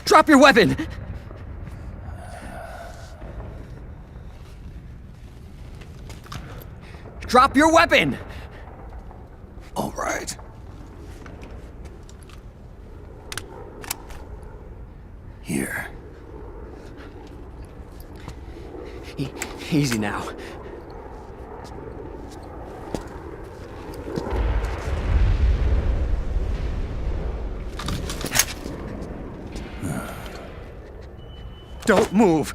Drop your weapon! Drop your weapon! All right. Here. Easy now. Don't move!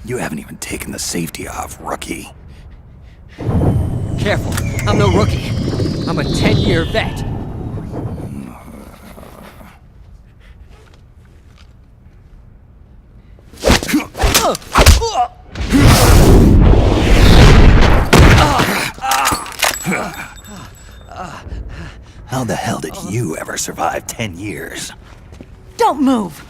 You haven't even taken the safety off, rookie. Careful, I'm no rookie. I'm a 10-year vet. How the hell did you ever survive 10 years? Don't move!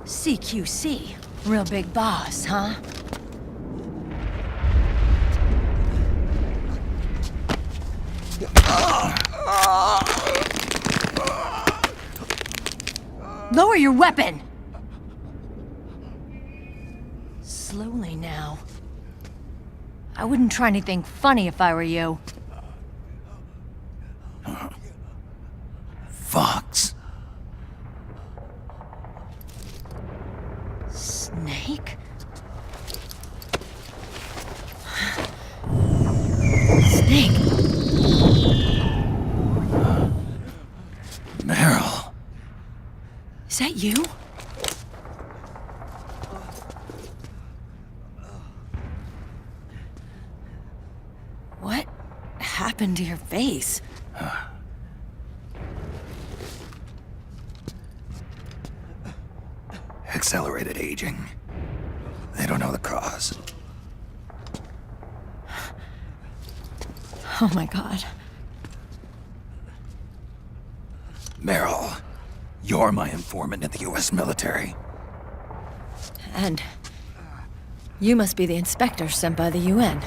CQC. Real big boss, huh? Lower your weapon! Slowly now. I wouldn't try anything funny if I were you. Fox. Snake? Snake? Meryl. Is that you? What happened to your face? Accelerated aging. They don't know the cause. Oh my god. Meryl, you're my informant in the U.S. military. And you must be the inspector sent by the UN.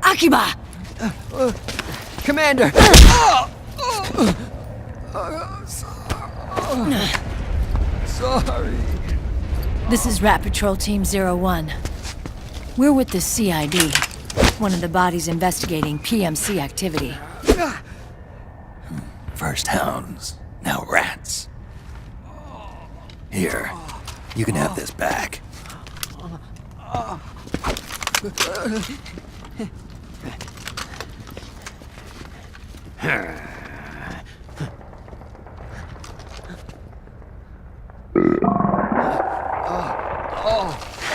Akiba! Commander! Sorry. This is Rat Patrol Team 01. We're with the CID, one of the bodies investigating PMC activity. First hounds, now rats. Here, you can have this back.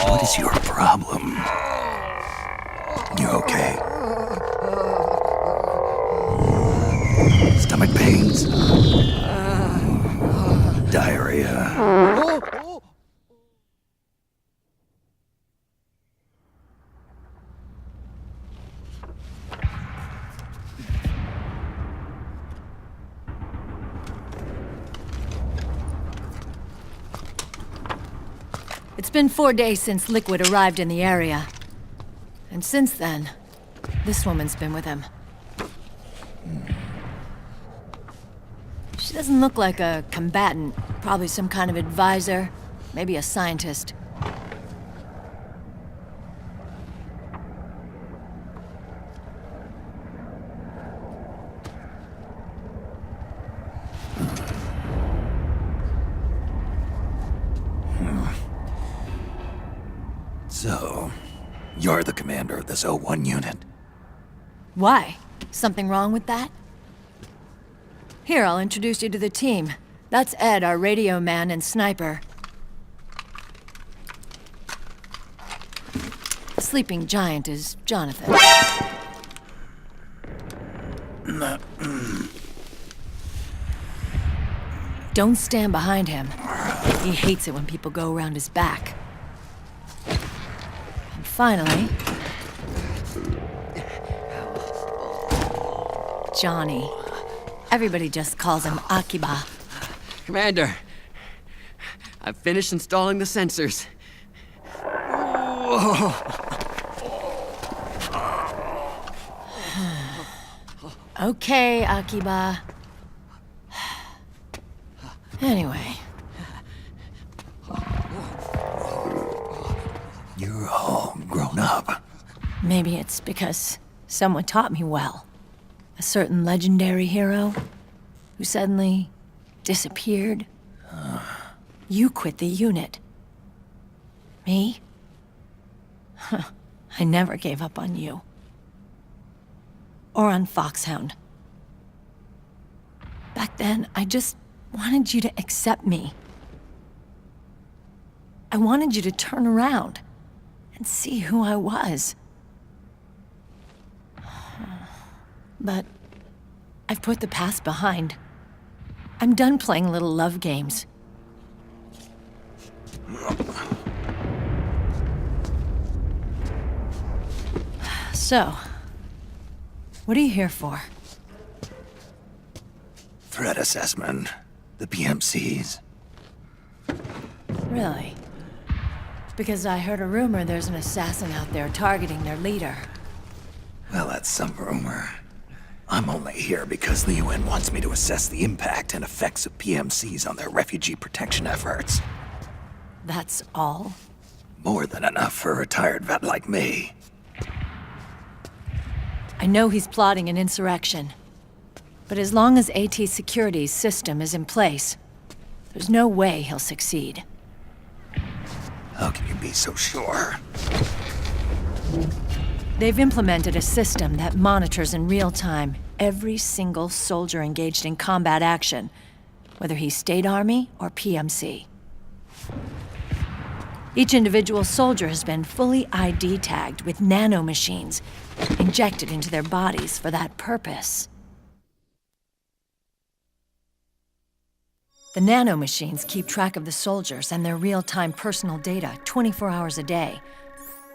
What is your problem? You okay? Stomach pains? Diarrhea? It's been 4 days since Liquid arrived in the area. And since then, this woman's been with him. She doesn't look like a combatant. Probably some kind of advisor, maybe a scientist. So, you're the commander of this O1 unit? Why? Something wrong with that? Here, I'll introduce you to the team. That's Ed, our radio man and sniper. The sleeping giant is Jonathan. Don't stand behind him. He hates it when people go around his back. And finally... Johnny. Everybody just calls him Akiba. Commander, I've finished installing the sensors. Okay, Akiba. Anyway, You're all grown up. maybe it's because someone taught me well. A certain legendary hero who suddenly disappeared. You quit the unit. Me? I never gave up on you. Or on Foxhound. Back then, I just wanted you to accept me. I wanted you to turn around and see who I was. But I've put the past behind. I'm done playing little love games. So, what are you here for? Threat assessment. The PMCs. Really? Because I heard a rumor there's an assassin out there targeting their leader. Well, that's some rumor. I'm only here because the UN wants me to assess the impact and effects of PMCs on their refugee protection efforts. That's all? More than enough for a retired vet like me. I know he's plotting an insurrection. But as long as AT Security's system is in place, there's no way he'll succeed. How can you be so sure? They've implemented a system that monitors in real time every single soldier engaged in combat action, whether he's State Army or PMC. Each individual soldier has been fully ID tagged with nanomachines injected into their bodies for that purpose. The nanomachines keep track of the soldiers and their real-time personal data 24 hours a day.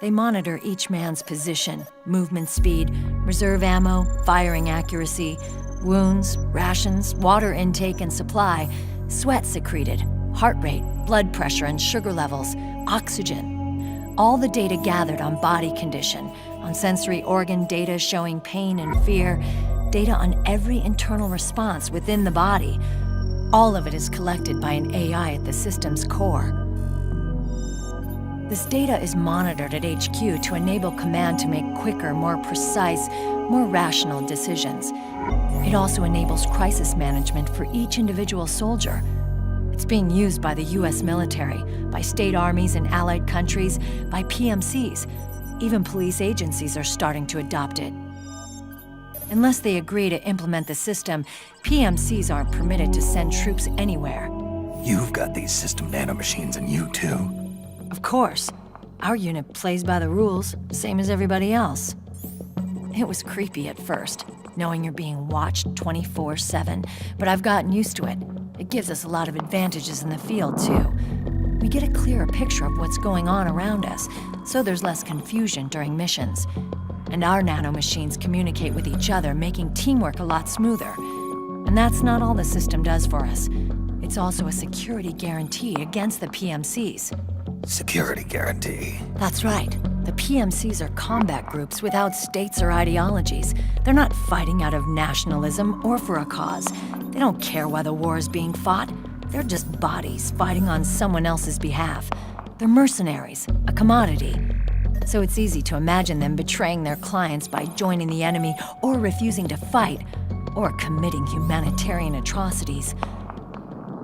They monitor each man's position, movement speed, reserve ammo, firing accuracy, wounds, rations, water intake and supply, sweat secreted, heart rate, blood pressure and sugar levels, oxygen. All the data gathered on body condition, on sensory organ data showing pain and fear, data on every internal response within the body. All of it is collected by an AI at the system's core. This data is monitored at HQ to enable command to make quicker, more precise, more rational decisions. It also enables crisis management for each individual soldier. It's being used by the US military, by state armies in allied countries, by PMCs. Even police agencies are starting to adopt it. Unless they agree to implement the system, PMCs aren't permitted to send troops anywhere. You've got these system nanomachines in you too. Of course. Our unit plays by the rules, same as everybody else. It was creepy at first, knowing you're being watched 24/7, but I've gotten used to it. It gives us a lot of advantages in the field, too. We get a clearer picture of what's going on around us, so there's less confusion during missions. And our nanomachines communicate with each other, making teamwork a lot smoother. And that's not all the system does for us. It's also a security guarantee against the PMCs. Security guarantee. That's right. The PMCs are combat groups without states or ideologies. They're not fighting out of nationalism or for a cause. They don't care why the war is being fought. They're just bodies fighting on someone else's behalf. They're mercenaries, a commodity. So it's easy to imagine them betraying their clients by joining the enemy or refusing to fight, or committing humanitarian atrocities.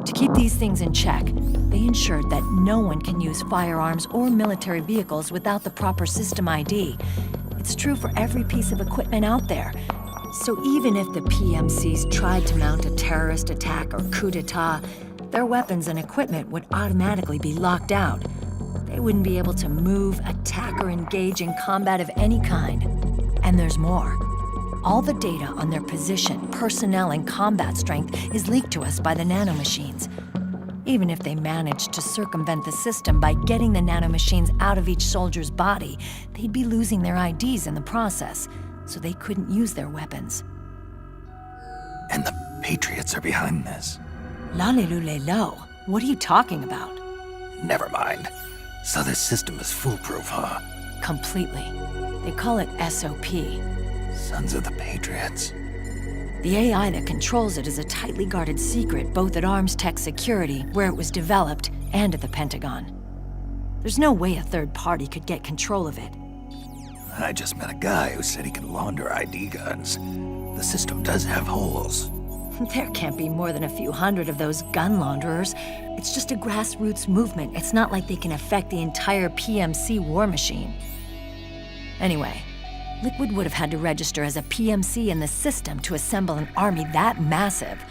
To keep these things in check, they ensured that no one can use firearms or military vehicles without the proper system ID. It's true for every piece of equipment out there. So even if the PMCs tried to mount a terrorist attack or coup d'etat, their weapons and equipment would automatically be locked out. They wouldn't be able to move, attack, or engage in combat of any kind. And there's more. All the data on their position, personnel, and combat strength is leaked to us by the nanomachines. Even if they managed to circumvent the system by getting the nanomachines out of each soldier's body, they'd be losing their IDs in the process, so they couldn't use their weapons. And the Patriots are behind this. Lalilulelo, what are you talking about? Never mind. So this system is foolproof, huh? Completely. They call it SOP. Sons of the Patriots. The AI that controls it is a tightly guarded secret both at Arms Tech Security, where it was developed, and at the Pentagon. There's no way a third party could get control of it. I just met a guy who said he can launder ID guns. The system does have holes. There can't be more than a few hundred of those gun launderers. It's just a grassroots movement. It's not like they can affect the entire PMC war machine. Anyway, Liquid would have had to register as a PMC in the system to assemble an army that massive.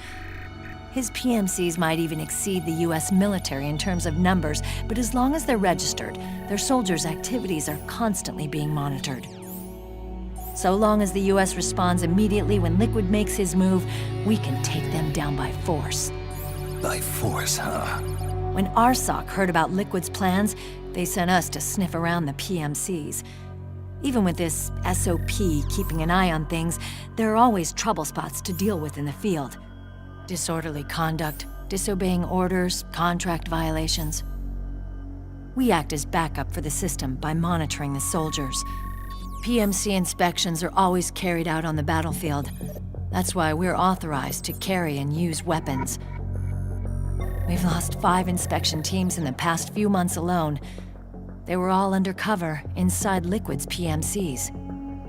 His PMCs might even exceed the US military in terms of numbers, but as long as they're registered, their soldiers' activities are constantly being monitored. So long as the US responds immediately when Liquid makes his move, we can take them down by force. By force, huh? When RSOC heard about Liquid's plans, they sent us to sniff around the PMCs. Even with this SOP keeping an eye on things, there are always trouble spots to deal with in the field. Disorderly conduct, disobeying orders, contract violations. We act as backup for the system by monitoring the soldiers. PMC inspections are always carried out on the battlefield. That's why we're authorized to carry and use weapons. We've lost 5 inspection teams in the past few months alone. They were all undercover inside Liquid's PMCs.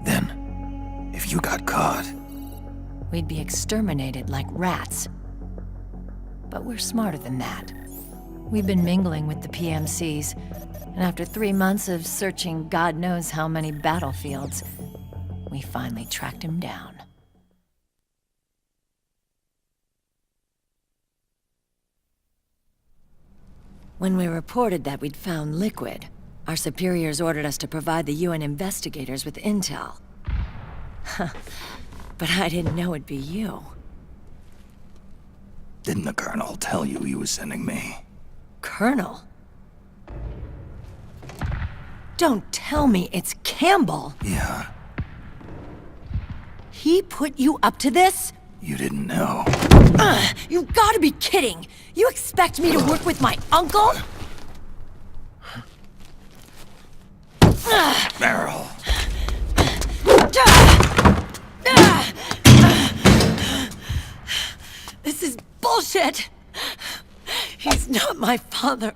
Then, if you got caught... We'd be exterminated like rats. But we're smarter than that. We've been mingling with the PMCs, and after 3 months of searching God knows how many battlefields, we finally tracked him down. When we reported that we'd found Liquid, our superiors ordered us to provide the UN investigators with intel. But I didn't know it'd be you. Didn't the Colonel tell you he was sending me? Colonel? Don't tell me it's Campbell! Yeah, He put you up to this? you didn't know. You gotta be kidding! You expect me to work with my uncle? Meryl! This is bullshit! He's not my father.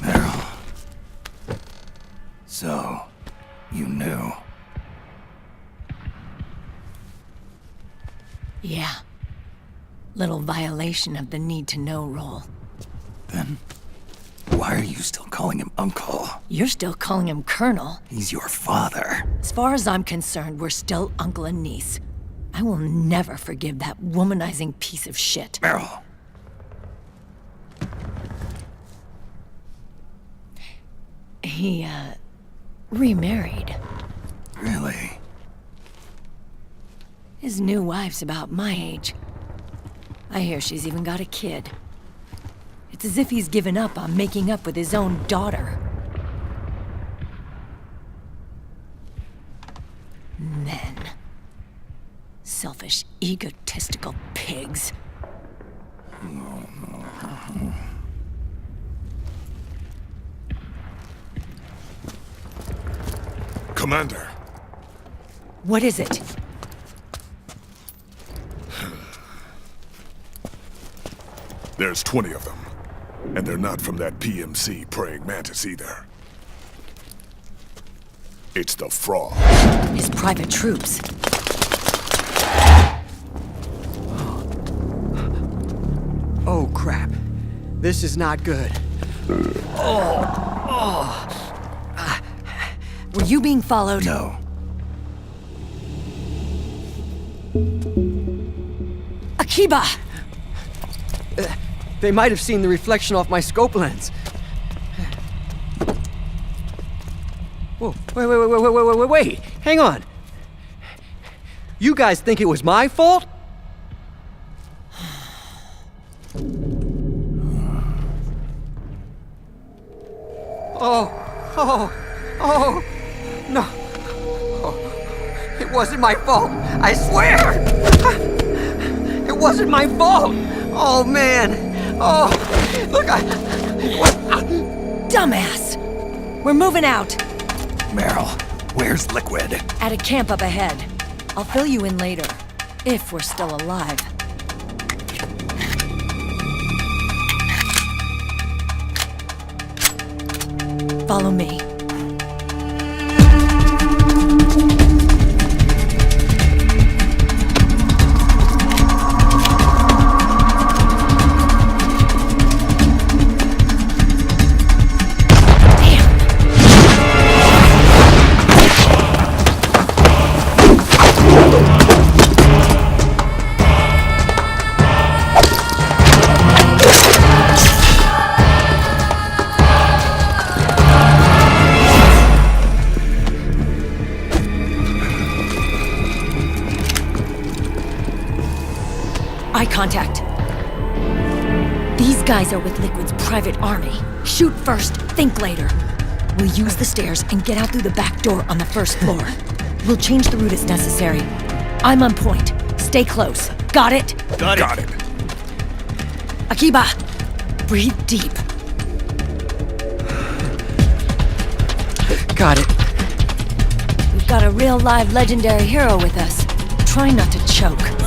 Meryl. So, you knew. Yeah. Little violation of the need-to-know rule. Then, why are you still calling him Uncle? You're still calling him Colonel. He's your father. As far as I'm concerned, we're still uncle and niece. I will never forgive that womanizing piece of shit. Meryl. He, remarried. Really? His new wife's about my age. I hear she's even got a kid. It's as if he's given up on making up with his own daughter. Men. Selfish, egotistical pigs. Commander, What is it? there's 20 of them. And they're not from that PMC praying mantis either. It's the frog. His private troops. Oh, crap. This is not good. Were you being followed? No. Akiba! They might have seen the reflection off my scope lens. Whoa, wait. Hang on. You guys think it was my fault? Oh, no. Oh, it wasn't my fault. I swear. It wasn't my fault. Oh, man. Oh, look, Dumbass! We're moving out. Meryl, where's Liquid? At a camp up ahead. I'll fill you in later. If we're still alive. Follow me. Eye contact. These guys are with Liquid's private army. Shoot first, think later. We'll use the stairs and get out through the back door on the first floor. We'll change the route as necessary. I'm on point. Stay close. Got it? Got it. Akiba, breathe deep. got it. We've got a real live legendary hero with us. Try not to choke.